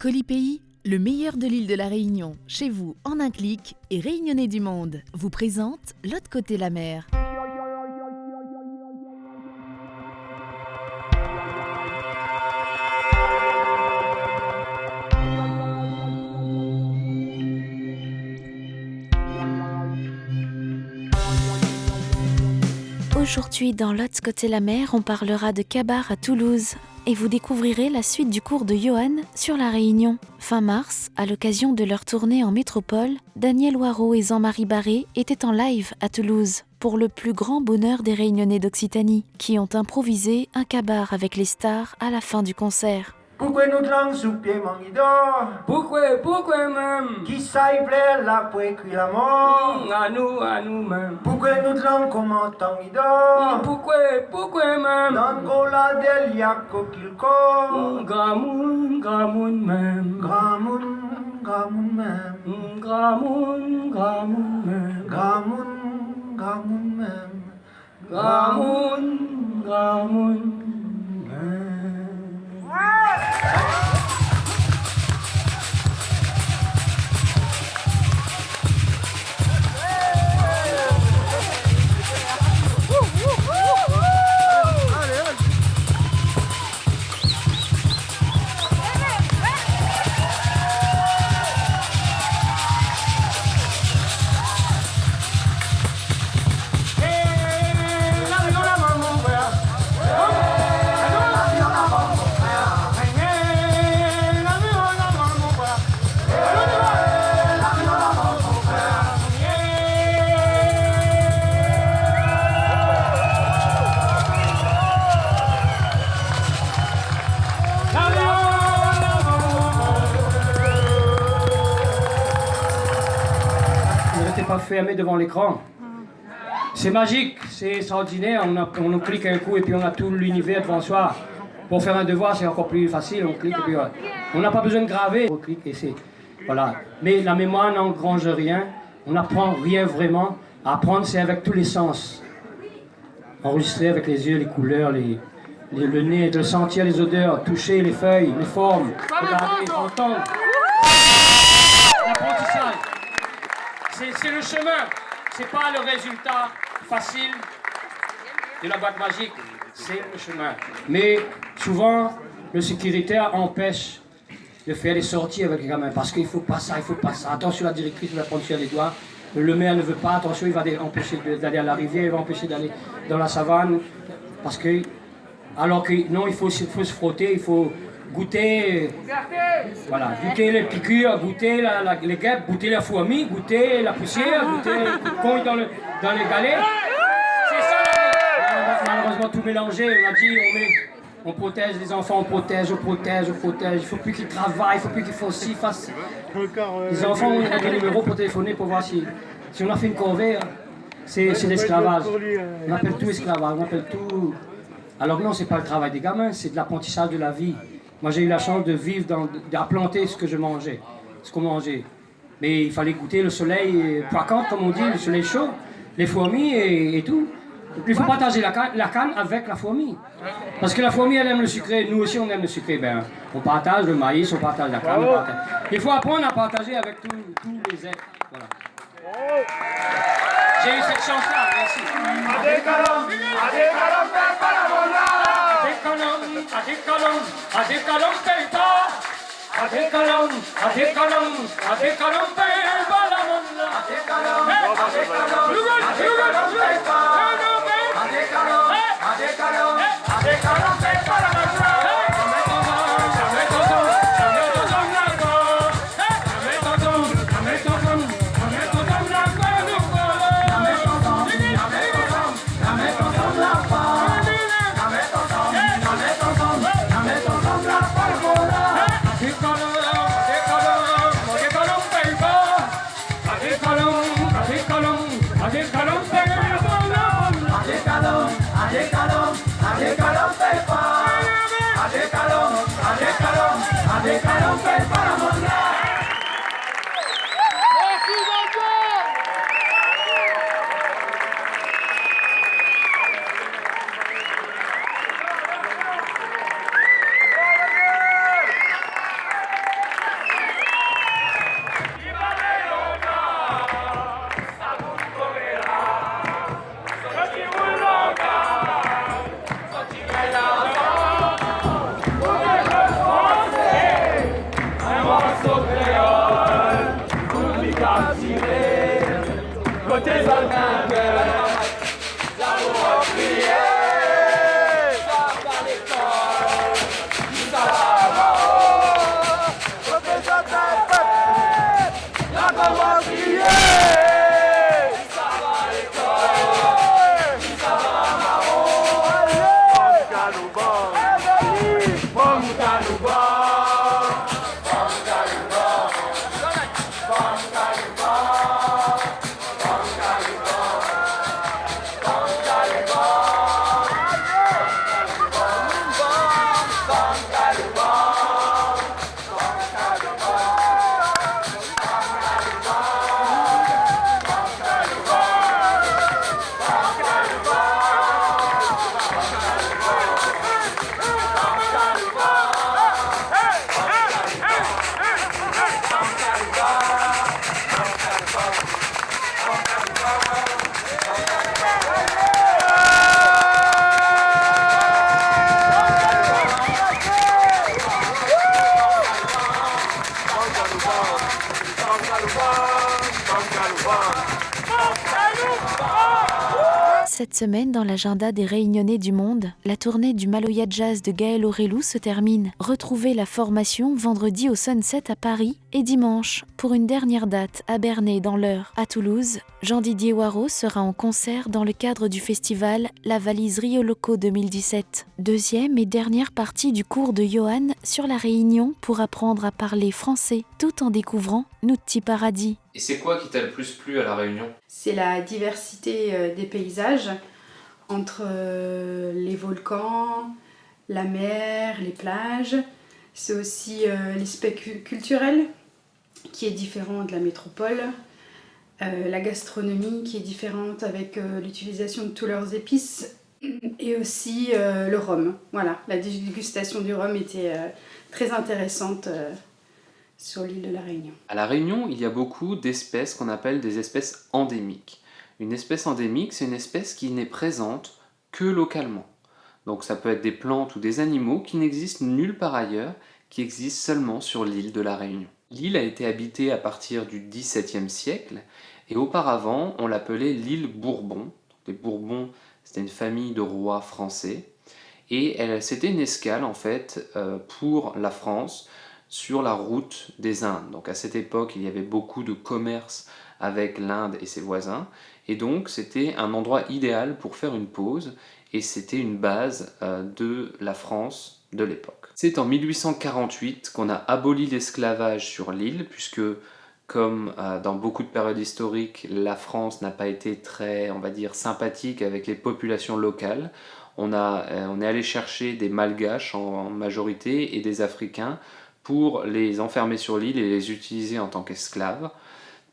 Colipaís, le meilleur de l'île de la Réunion, chez vous en un clic, et Réunionnais du monde, vous présente L'autre côté la mer. Aujourd'hui, dans L'autre côté la mer, on parlera de Kabar à Toulouse et vous découvrirez la suite du cours de Johan sur la Réunion. Fin mars, à l'occasion de leur tournée en métropole, Daniel Waro et Jean-Marie Barré étaient en live à Toulouse pour le plus grand bonheur des Réunionnais d'Occitanie, qui ont improvisé un Kabar avec les stars à la fin du concert. Pourquoi nous langues sous pied mangido? Pourquoi même? Qui s'aille la pour écrire la mort? À nous même. Pourquoi nous langues comment tangido? Pourquoi même? Dans gola del yako kilko? Gramoun même. Gramoun même. Gramoun même. Gramoun même. Gramoun même. Pas fermé devant l'écran. C'est magique, c'est extraordinaire. On clique un coup et puis on a tout l'univers devant soi. Pour faire un devoir, c'est encore plus facile. On clique et puis on n'a pas besoin de graver. On clique et c'est voilà. Mais la mémoire n'engrange rien. On n'apprend rien vraiment. Apprendre, c'est avec tous les sens. Enregistrer avec les yeux, les couleurs, le nez, de sentir les odeurs, toucher les feuilles, les formes, regarder, entendre. L'apprentissage. C'est le chemin, c'est pas le résultat facile de la bague magique, c'est le chemin. Mais souvent, le sécuritaire empêche de faire des sorties avec les gamins parce qu'il faut pas ça, il faut pas ça. Attention, la directrice va prendre sur les doigts. Le maire ne veut pas, attention, il va empêcher d'aller à la rivière, il va empêcher d'aller dans la savane. Parce que, alors que non, il faut se frotter, il faut goûter, voilà, goûter les piqûres, goûter les guêpes, goûter la fourmi, goûter la poussière, goûter les coups dans les galets. C'est ça la vie. Malheureusement tout mélangé, on a dit on protège les enfants, on protège. Il ne faut plus qu'ils travaillent, il ne faut plus qu'ils fassent ci, fassent. Les enfants ont des numéros pour téléphoner pour voir si on a fait une corvée, c'est l'esclavage. On appelle tout esclavage, on appelle tout. Alors non, c'est pas le travail des gamins, c'est de l'apprentissage de la vie. Moi, j'ai eu la chance de vivre, à planter ce que je mangeais, ce qu'on mangeait. Mais il fallait goûter le soleil poiquant, comme on dit, le soleil chaud, les fourmis et tout. Il faut partager la canne avec la fourmi. Parce que la fourmi, elle aime le sucré, nous aussi, on aime le sucré. Ben, on partage le maïs, on partage la canne. Il faut apprendre à partager avec tous les êtres. Voilà. J'ai eu cette chance-là, merci. Cette semaine, dans l'agenda des Réunionnais du Monde, la tournée du Maloya Jazz de Gaël Aurélou se termine. Retrouvez la formation vendredi au Sunset à Paris et dimanche pour une dernière date à Bernay dans l'Eure. À Toulouse, Jean-Didier Waro sera en concert dans le cadre du festival La Valise Rio Loco 2017. Deuxième et dernière partie du cours de Johan sur la Réunion pour apprendre à parler français tout en découvrant Nouti Paradis. Et c'est quoi qui t'a le plus plu à La Réunion? C'est la diversité des paysages entre les volcans, la mer, les plages. C'est aussi l'aspect culturel qui est différent de la métropole. La gastronomie qui est différente avec l'utilisation de tous leurs épices. Et aussi le rhum. Voilà, la dégustation du rhum était très intéressante sur l'île de la Réunion. À La Réunion, il y a beaucoup d'espèces qu'on appelle des espèces endémiques. Une espèce endémique, c'est une espèce qui n'est présente que localement. Donc ça peut être des plantes ou des animaux qui n'existent nulle part ailleurs, qui existent seulement sur l'île de la Réunion. L'île a été habitée à partir du XVIIe siècle, et auparavant, on l'appelait l'île Bourbon. Les Bourbons, c'était une famille de rois français, et c'était une escale en fait pour la France, sur la route des Indes. Donc à cette époque, il y avait beaucoup de commerce avec l'Inde et ses voisins, et donc c'était un endroit idéal pour faire une pause, et c'était une base de la France de l'époque. C'est en 1848 qu'on a aboli l'esclavage sur l'île, puisque comme dans beaucoup de périodes historiques, la France n'a pas été très, on va dire, sympathique avec les populations locales. On est allé chercher des Malgaches en majorité et des Africains pour les enfermer sur l'île et les utiliser en tant qu'esclaves.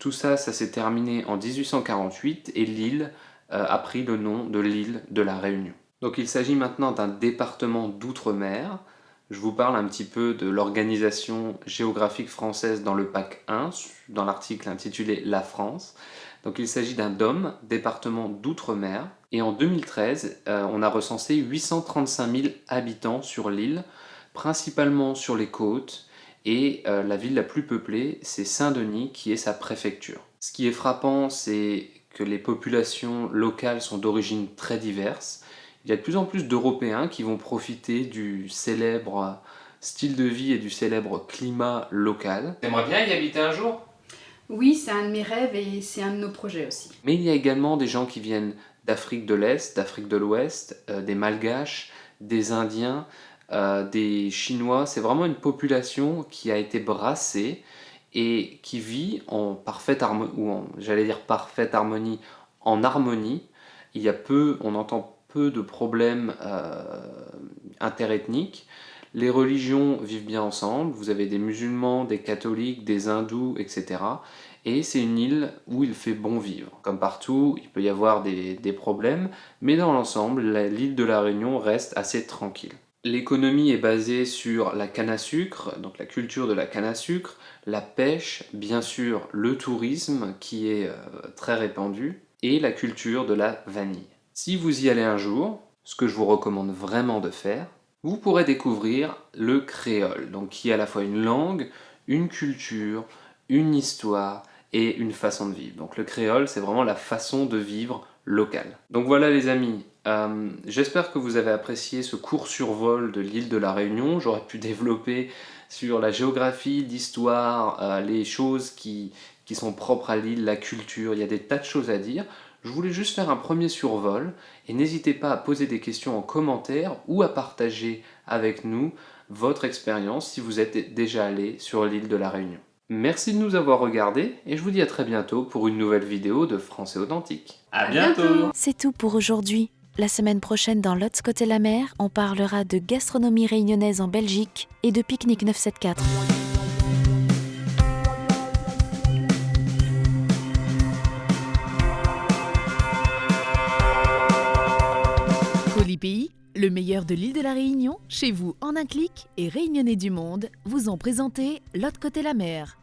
Tout ça, ça s'est terminé en 1848 et l'île a pris le nom de l'île de la Réunion. Donc il s'agit maintenant d'un département d'outre-mer. Je vous parle un petit peu de l'organisation géographique française dans le PAC 1, dans l'article intitulé « La France ». Donc il s'agit d'un DOM, département d'outre-mer. Et en 2013, on a recensé 835 000 habitants sur l'île, principalement sur les côtes, et la ville la plus peuplée, c'est Saint-Denis, qui est sa préfecture. Ce qui est frappant, c'est que les populations locales sont d'origine très diverses. Il y a de plus en plus d'Européens qui vont profiter du célèbre style de vie et du célèbre climat local. T'aimerais bien y habiter un jour? Oui, c'est un de mes rêves et c'est un de nos projets aussi. Mais il y a également des gens qui viennent d'Afrique de l'Est, d'Afrique de l'Ouest, des Malgaches, des Indiens, des Chinois. C'est vraiment une population qui a été brassée et qui vit en parfaite harmonie, en harmonie. On entend peu de problèmes interethniques. Les religions vivent bien ensemble. Vous avez des musulmans, des catholiques, des hindous, etc. Et c'est une île où il fait bon vivre. Comme partout, il peut y avoir des problèmes, mais dans l'ensemble, l'île de la Réunion reste assez tranquille. L'économie est basée sur la canne à sucre, donc la culture de la canne à sucre, la pêche, bien sûr le tourisme qui est très répandu, et la culture de la vanille. Si vous y allez un jour, ce que je vous recommande vraiment de faire, vous pourrez découvrir le créole, donc qui est à la fois une langue, une culture, une histoire et une façon de vivre. Donc le créole, c'est vraiment la façon de vivre locale. Donc voilà les amis, j'espère que vous avez apprécié ce court survol de l'île de la Réunion. J'aurais pu développer sur la géographie, l'histoire, les choses qui sont propres à l'île, la culture, il y a des tas de choses à dire. Je voulais juste faire un premier survol et n'hésitez pas à poser des questions en commentaire ou à partager avec nous votre expérience si vous êtes déjà allé sur l'île de la Réunion. Merci de nous avoir regardés et je vous dis à très bientôt pour une nouvelle vidéo de Français Authentique. À bientôt. C'est tout pour aujourd'hui. La semaine prochaine dans l'autre côté la mer, on parlera de gastronomie réunionnaise en Belgique et de pique-nique 974. Polypays, le meilleur de l'île de la Réunion, chez vous en un clic et Réunionnais du monde, vous ont présenté l'autre côté la mer.